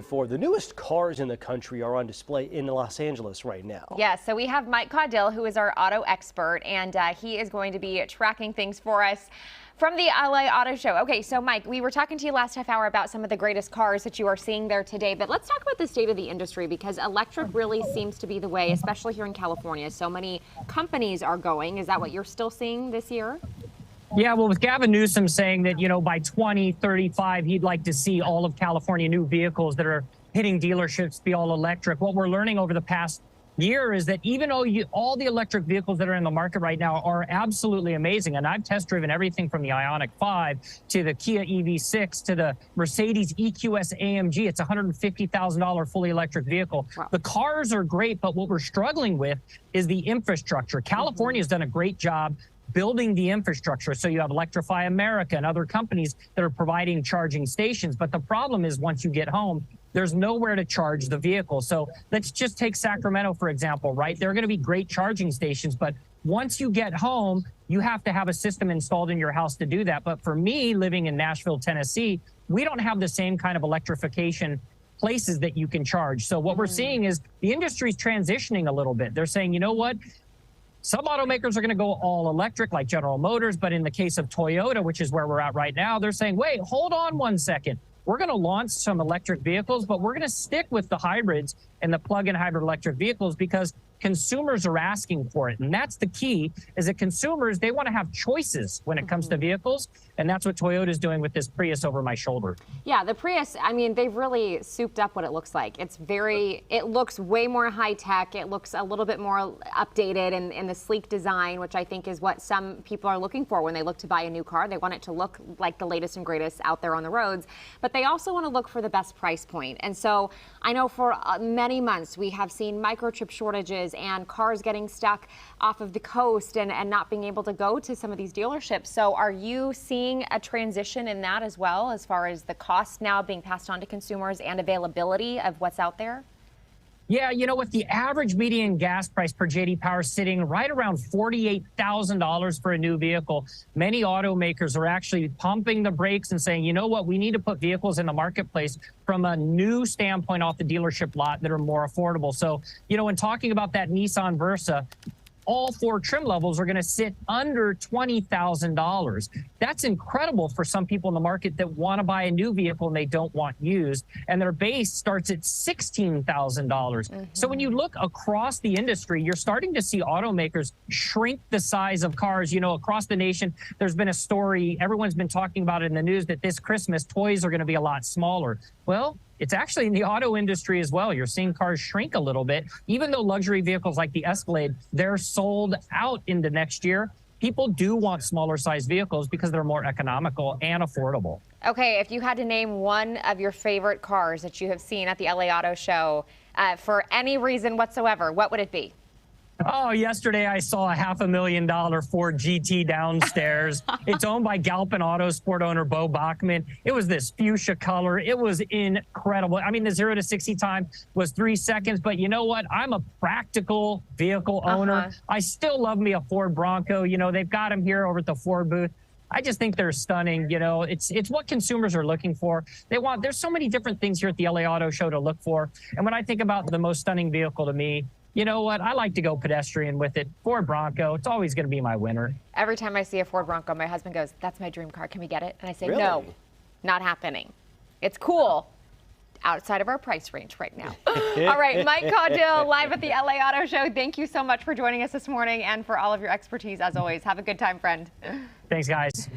For the newest cars in the country are on display in Los Angeles right now. Yes, so we have Mike Caudill, who is our auto expert, and he is going to be tracking things for us from the LA Auto Show. Okay, so Mike, we were talking to you last half hour about some of the greatest cars that you are seeing there today, but let's talk about the state of the industry because electric really seems to be the way, especially here in California. So many companies are going. Is that what you're still seeing this year? Yeah, well, with Gavin Newsom saying that, by 2035, he'd like to see all of California new vehicles that are hitting dealerships be all electric. What we're learning over the past year is that even though all the electric vehicles that are in the market right now are absolutely amazing, and I've test driven everything from the Ioniq 5 to the Kia EV6 to the Mercedes EQS AMG. It's a $150,000 fully electric vehicle. Wow. The cars are great, but what we're struggling with is the infrastructure. California has done a great job building the infrastructure. So you have Electrify America and other companies that are providing charging stations. But the problem is once you get home, there's nowhere to charge the vehicle. So let's just take Sacramento, for example, right? There are going to be great charging stations, but once you get home, you have to have a system installed in your house to do that. But for me, living in Nashville, Tennessee, we don't have the same kind of electrification places that you can charge. So what we're seeing is the industry's transitioning a little bit. They're saying, you know what? Some automakers are going to go all electric like General Motors, but in the case of Toyota, which is where we're at right now, they're saying, wait, hold on one second. We're going to launch some electric vehicles, but we're going to stick with the hybrids and the plug-in hybrid electric vehicles because consumers are asking for it. And that's the key, is that consumers, they want to have choices when it comes to vehicles. And that's what Toyota is doing with this Prius over my shoulder. Yeah, the Prius, I mean, they've really souped up what it looks like. It looks way more high tech. It looks a little bit more updated in the sleek design, which I think is what some people are looking for when they look to buy a new car. They want it to look like the latest and greatest out there on the roads, but they also want to look for the best price point. And so I know for many months we have seen microchip shortages and cars getting stuck off of the coast and not being able to go to some of these dealerships. So are you seeing a transition in that as well, as far as the cost now being passed on to consumers and availability of what's out there? Yeah, with the average median gas price per J.D. Power sitting right around $48,000 for a new vehicle, many automakers are actually pumping the brakes and saying, you know what, we need to put vehicles in the marketplace from a new standpoint off the dealership lot that are more affordable. So, when talking about that Nissan Versa, all four trim levels are going to sit under $20,000. That's incredible for some people in the market that want to buy a new vehicle and they don't want used. And their base starts at $16,000. So when you look across the industry, you're starting to see automakers shrink the size of cars. Across the nation, there's been a story, everyone's been talking about it in the news, that this Christmas toys are going to be a lot smaller. Well, it's actually in the auto industry as well. You're seeing cars shrink a little bit. Even though luxury vehicles like the Escalade, they're sold out into next year, people do want smaller size vehicles because they're more economical and affordable. Okay, if you had to name one of your favorite cars that you have seen at the LA Auto Show for any reason whatsoever, what would it be? Oh, yesterday I saw a $500,000 Ford GT downstairs. It's owned by Galpin Autosport owner Bo Bachman. It was this fuchsia color. It was incredible. I mean, the 0 to 60 time was 3 seconds, but you know what? I'm a practical vehicle owner. I still love me a Ford Bronco. They've got them here over at the Ford booth. I just think they're stunning. It's what consumers are looking for. There's so many different things here at the LA Auto Show to look for. And when I think about the most stunning vehicle to me, you know what? I like to go pedestrian with it. Ford Bronco, it's always going to be my winner. Every time I see a Ford Bronco, my husband goes, that's my dream car. Can we get it? And I say, Really? no, not happening. It's cool. Outside of our price range right now. All right, Mike Caudill, live at the LA Auto Show. Thank you so much for joining us this morning and for all of your expertise, as always. Have a good time, friend. Thanks, guys.